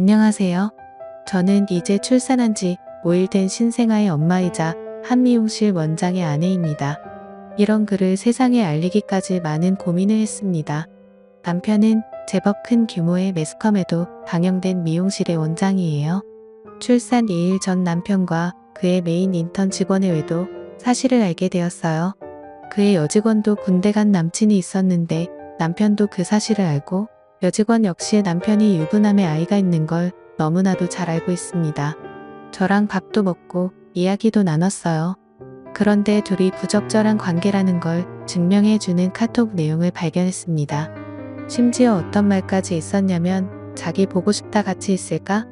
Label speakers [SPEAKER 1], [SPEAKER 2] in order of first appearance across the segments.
[SPEAKER 1] 안녕하세요. 저는 이제 출산한 지 5일 된 신생아의 엄마이자 한 미용실 원장의 아내입니다. 이런 글을 세상에 알리기까지 많은 고민을 했습니다. 남편은 제법 큰 규모의 매스컴에도 방영된 미용실의 원장이에요. 출산 2일 전 남편과 그의 메인 인턴 직원의 외도 사실을 알게 되었어요. 그의 여직원도 군대 간 남친이 있었는데 남편도 그 사실을 알고 여직원 역시 남편이 유부남의 아이가 있는 걸 너무나도 잘 알고 있습니다. 저랑 밥도 먹고 이야기도 나눴어요. 그런데 둘이 부적절한 관계라는 걸 증명해주는 카톡 내용을 발견했습니다. 심지어 어떤 말까지 있었냐면 자기 보고 싶다 같이 있을까?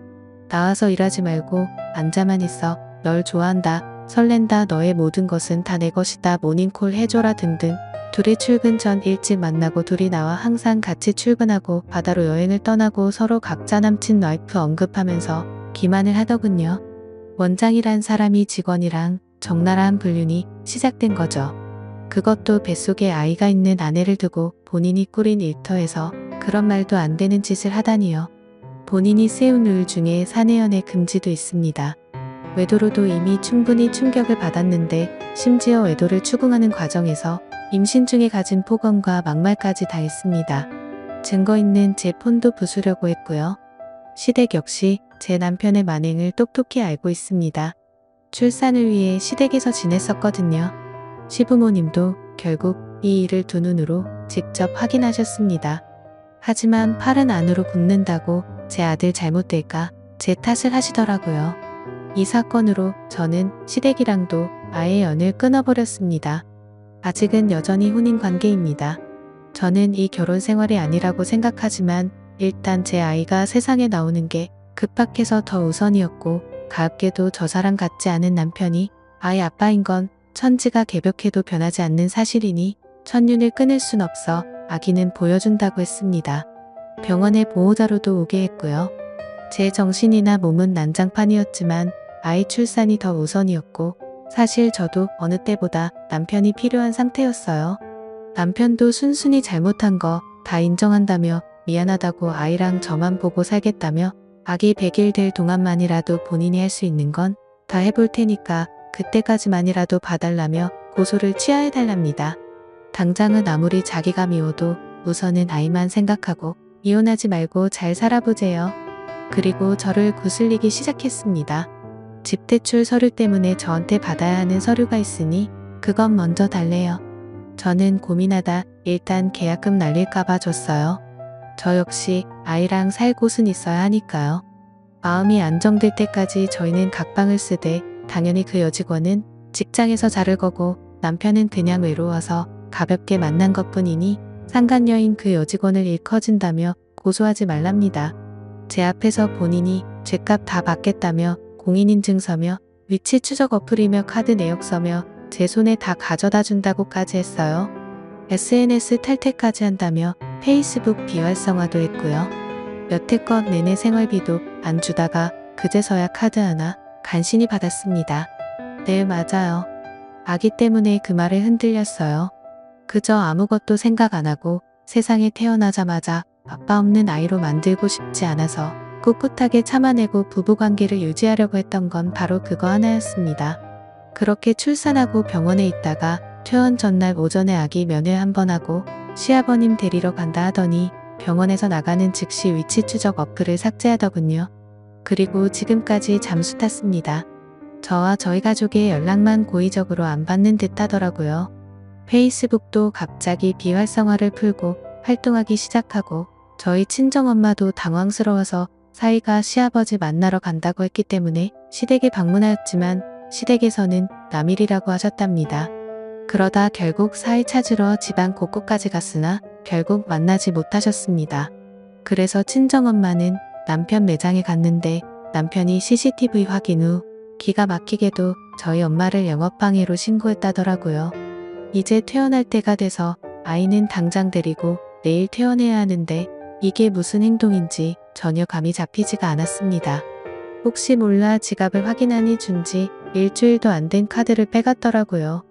[SPEAKER 1] 나와서 일하지 말고 앉아만 있어. 널 좋아한다. 설렌다. 너의 모든 것은 다 내 것이다. 모닝콜 해줘라 등등. 둘이 출근 전 일찍 만나고 둘이 나와 항상 같이 출근하고 바다로 여행을 떠나고 서로 각자 남친 와이프 언급하면서 기만을 하더군요. 원장이란 사람이 직원이랑 적나라한 불륜이 시작된 거죠. 그것도 뱃속에 아이가 있는 아내를 두고 본인이 꾸린 일터에서 그런 말도 안 되는 짓을 하다니요. 본인이 세운 룰 중에 사내연애 금지도 있습니다. 외도로도 이미 충분히 충격을 받았는데 심지어 외도를 추궁하는 과정에서 임신 중에 가진 폭언과 막말까지 다 했습니다. 증거 있는 제 폰도 부수려고 했고요. 시댁 역시 제 남편의 만행을 똑똑히 알고 있습니다. 출산을 위해 시댁에서 지냈었거든요. 시부모님도 결국 이 일을 두 눈으로 직접 확인하셨습니다. 하지만 팔은 안으로 굽는다고 제 아들 잘못될까 제 탓을 하시더라고요. 이 사건으로 저는 시댁이랑도 아예 연을 끊어버렸습니다. 아직은 여전히 혼인 관계입니다. 저는 이 결혼 생활이 아니라고 생각하지만 일단 제 아이가 세상에 나오는 게 급박해서 더 우선이었고 가엾게도 저 사람 같지 않은 남편이 아이 아빠인 건 천지가 개벽해도 변하지 않는 사실이니 천륜을 끊을 순 없어 아기는 보여준다고 했습니다. 병원에 보호자로도 오게 했고요. 제 정신이나 몸은 난장판이었지만 아이 출산이 더 우선이었고 사실 저도 어느 때보다 남편이 필요한 상태였어요. 남편도 순순히 잘못한 거 다 인정한다며 미안하다고 아이랑 저만 보고 살겠다며 아기 100일 될 동안만이라도 본인이 할 수 있는 건 다 해볼 테니까 그때까지만이라도 봐달라며 고소를 취하해달랍니다. 당장은 아무리 자기가 미워도 우선은 아이만 생각하고 이혼하지 말고 잘 살아보재요. 그리고 저를 구슬리기 시작했습니다. 집대출 서류 때문에 저한테 받아야 하는 서류가 있으니 그건 먼저 달래요. 저는 고민하다 일단 계약금 날릴까봐 줬어요. 저 역시 아이랑 살 곳은 있어야 하니까요. 마음이 안정될 때까지 저희는 각방을 쓰되 당연히 그 여직원은 직장에서 자를 거고 남편은 그냥 외로워서 가볍게 만난 것뿐이니 상간녀인 그 여직원을 일커진다며 고소하지 말랍니다. 제 앞에서 본인이 죗값 다 받겠다며 공인인증서며 위치 추적 어플이며 카드 내역서며 제 손에 다 가져다 준다고까지 했어요. SNS 탈퇴까지 한다며 페이스북 비활성화도 했고요. 여태껏 내내 생활비도 안 주다가 그제서야 카드 하나 간신히 받았습니다. 네, 맞아요. 아기 때문에 그 말에 흔들렸어요. 그저 아무것도 생각 안 하고 세상에 태어나자마자 아빠 없는 아이로 만들고 싶지 않아서 꿋꿋하게 참아내고 부부관계를 유지하려고 했던 건 바로 그거 하나였습니다. 그렇게 출산하고 병원에 있다가 퇴원 전날 오전에 아기 면회 한번 하고 시아버님 데리러 간다 하더니 병원에서 나가는 즉시 위치 추적 어플을 삭제하더군요. 그리고 지금까지 잠수 탔습니다. 저와 저희 가족의 연락만 고의적으로 안 받는 듯 하더라고요. 페이스북도 갑자기 비활성화를 풀고 활동하기 시작하고 저희 친정엄마도 당황스러워서 사위가 시아버지 만나러 간다고 했기 때문에 시댁에 방문하였지만 시댁에서는 남일이라고 하셨답니다. 그러다 결국 사위 찾으러 집안 곳곳까지 갔으나 결국 만나지 못하셨습니다. 그래서 친정엄마는 남편 매장에 갔는데 남편이 CCTV 확인 후 기가 막히게도 저희 엄마를 영업방해로 신고했다더라고요. 이제 퇴원할 때가 돼서 아이는 당장 데리고 내일 퇴원해야 하는데 이게 무슨 행동인지 전혀 감이 잡히지가 않았습니다. 혹시 몰라 지갑을 확인하니 준 지 일주일도 안 된 카드를 빼갔더라고요.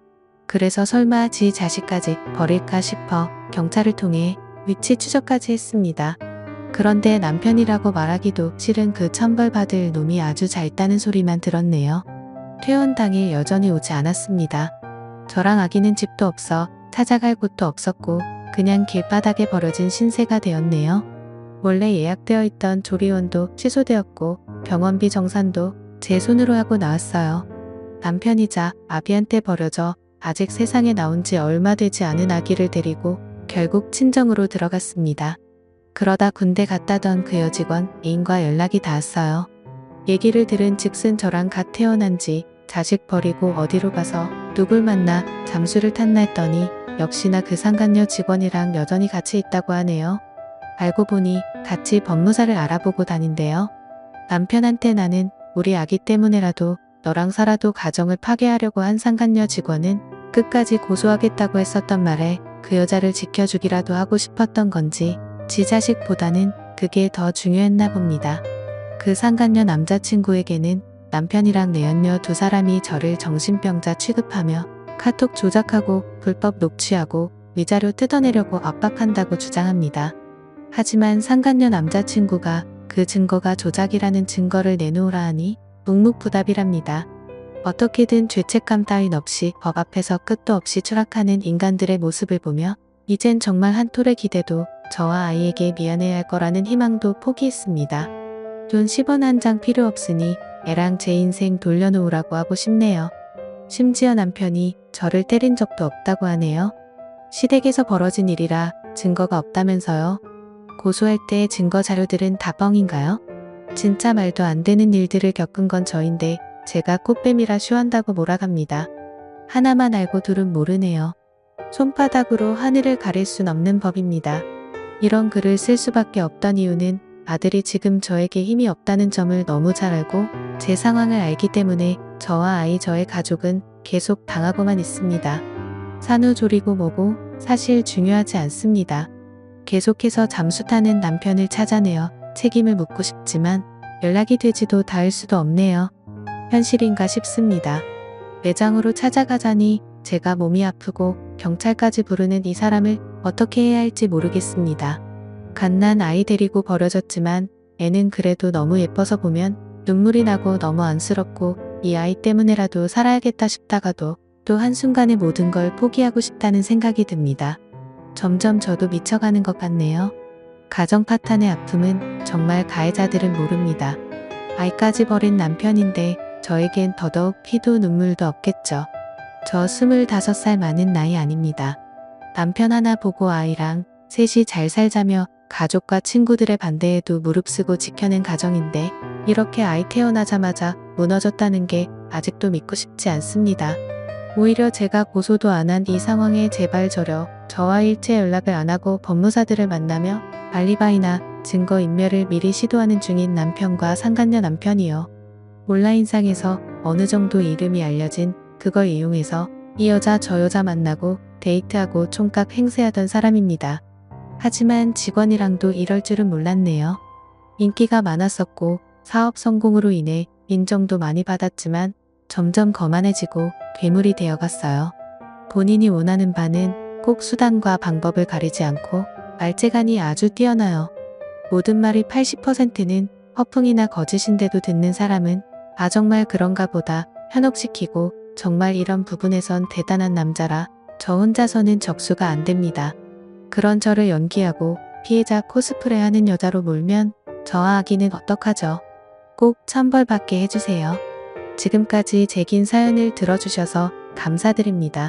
[SPEAKER 1] 그래서 설마 지 자식까지 버릴까 싶어 경찰을 통해 위치 추적까지 했습니다. 그런데 남편이라고 말하기도 싫은 그 천벌받을 놈이 아주 잘 따는 소리만 들었네요. 퇴원 당일 여전히 오지 않았습니다. 저랑 아기는 집도 없어 찾아갈 곳도 없었고 그냥 길바닥에 버려진 신세가 되었네요. 원래 예약되어 있던 조리원도 취소되었고 병원비 정산도 제 손으로 하고 나왔어요. 남편이자 아비한테 버려져 아직 세상에 나온 지 얼마 되지 않은 아기를 데리고 결국 친정으로 들어갔습니다. 그러다 군대 갔다던 그 여직원 애인과 연락이 닿았어요. 얘기를 들은 즉슨 저랑 갓 태어난 지 자식 버리고 어디로 가서 누굴 만나 잠수를 탔나 했더니 역시나 그 상간녀 직원이랑 여전히 같이 있다고 하네요. 알고 보니 같이 법무사를 알아보고 다닌대요. 남편한테 나는 우리 아기 때문에라도 너랑 살아도 가정을 파괴하려고 한 상간녀 직원은 끝까지 고소하겠다고 했었던 말에 그 여자를 지켜주기라도 하고 싶었던 건지 지 자식보다는 그게 더 중요했나 봅니다. 그 상간녀 남자친구에게는 남편이랑 내연녀 두 사람이 저를 정신병자 취급하며 카톡 조작하고 불법 녹취하고 위자료 뜯어내려고 압박한다고 주장합니다. 하지만 상간녀 남자친구가 그 증거가 조작이라는 증거를 내놓으라 하니 묵묵부답이랍니다. 어떻게든 죄책감 따윈 없이 법 앞에서 끝도 없이 추락하는 인간들의 모습을 보며 이젠 정말 한 톨의 기대도 저와 아이에게 미안해야 할 거라는 희망도 포기했습니다. 돈 10원 한 장 필요 없으니 애랑 제 인생 돌려놓으라고 하고 싶네요. 심지어 남편이 저를 때린 적도 없다고 하네요. 시댁에서 벌어진 일이라 증거가 없다면서요. 고소할 때 증거 자료들은 다 뻥인가요? 진짜 말도 안 되는 일들을 겪은 건 저인데 제가 꽃뱀이라 쉬한다고 몰아갑니다. 하나만 알고 둘은 모르네요. 손바닥으로 하늘을 가릴 순 없는 법입니다. 이런 글을 쓸 수밖에 없던 이유는 아들이 지금 저에게 힘이 없다는 점을 너무 잘 알고 제 상황을 알기 때문에 저와 아이 저의 가족은 계속 당하고만 있습니다. 산후조리고 뭐고 사실 중요하지 않습니다. 계속해서 잠수 타는 남편을 찾아내어 책임을 묻고 싶지만 연락이 되지도 닿을 수도 없네요. 현실인가 싶습니다. 매장으로 찾아가자니 제가 몸이 아프고 경찰까지 부르는 이 사람을 어떻게 해야 할지 모르겠습니다. 갓난 아이 데리고 버려졌지만 애는 그래도 너무 예뻐서 보면 눈물이 나고 너무 안쓰럽고 이 아이 때문에라도 살아야겠다 싶다가도 또 한순간에 모든 걸 포기하고 싶다는 생각이 듭니다. 점점 저도 미쳐가는 것 같네요. 가정 파탄의 아픔은 정말 가해자들은 모릅니다. 아이까지 버린 남편인데 저에겐 더더욱 피도 눈물도 없겠죠. 저 25살 많은 나이 아닙니다. 남편 하나 보고 아이랑 셋이 잘 살자며 가족과 친구들의 반대에도 무릅쓰고 지켜낸 가정인데 이렇게 아이 태어나자마자 무너졌다는 게 아직도 믿고 싶지 않습니다. 오히려 제가 고소도 안 한 이 상황에 제발 저와 일체 연락을 안 하고 법무사들을 만나며 알리바이나 증거인멸을 미리 시도하는 중인 남편과 상간녀 남편이요. 온라인상에서 어느 정도 이름이 알려진 그걸 이용해서 이 여자 저 여자 만나고 데이트하고 총각 행세하던 사람입니다. 하지만 직원이랑도 이럴 줄은 몰랐네요. 인기가 많았었고 사업 성공으로 인해 인정도 많이 받았지만 점점 거만해지고 괴물이 되어갔어요. 본인이 원하는 바는 꼭 수단과 방법을 가리지 않고 말재간이 아주 뛰어나요. 모든 말이 80%는 허풍이나 거짓인데도 듣는 사람은 아 정말 그런가 보다 현혹시키고 정말 이런 부분에선 대단한 남자라 저 혼자서는 적수가 안 됩니다. 그런 저를 연기하고 피해자 코스프레하는 여자로 몰면 저와 아기는 어떡하죠? 꼭 천벌받게 해주세요. 지금까지 제 긴 사연을 들어주셔서 감사드립니다.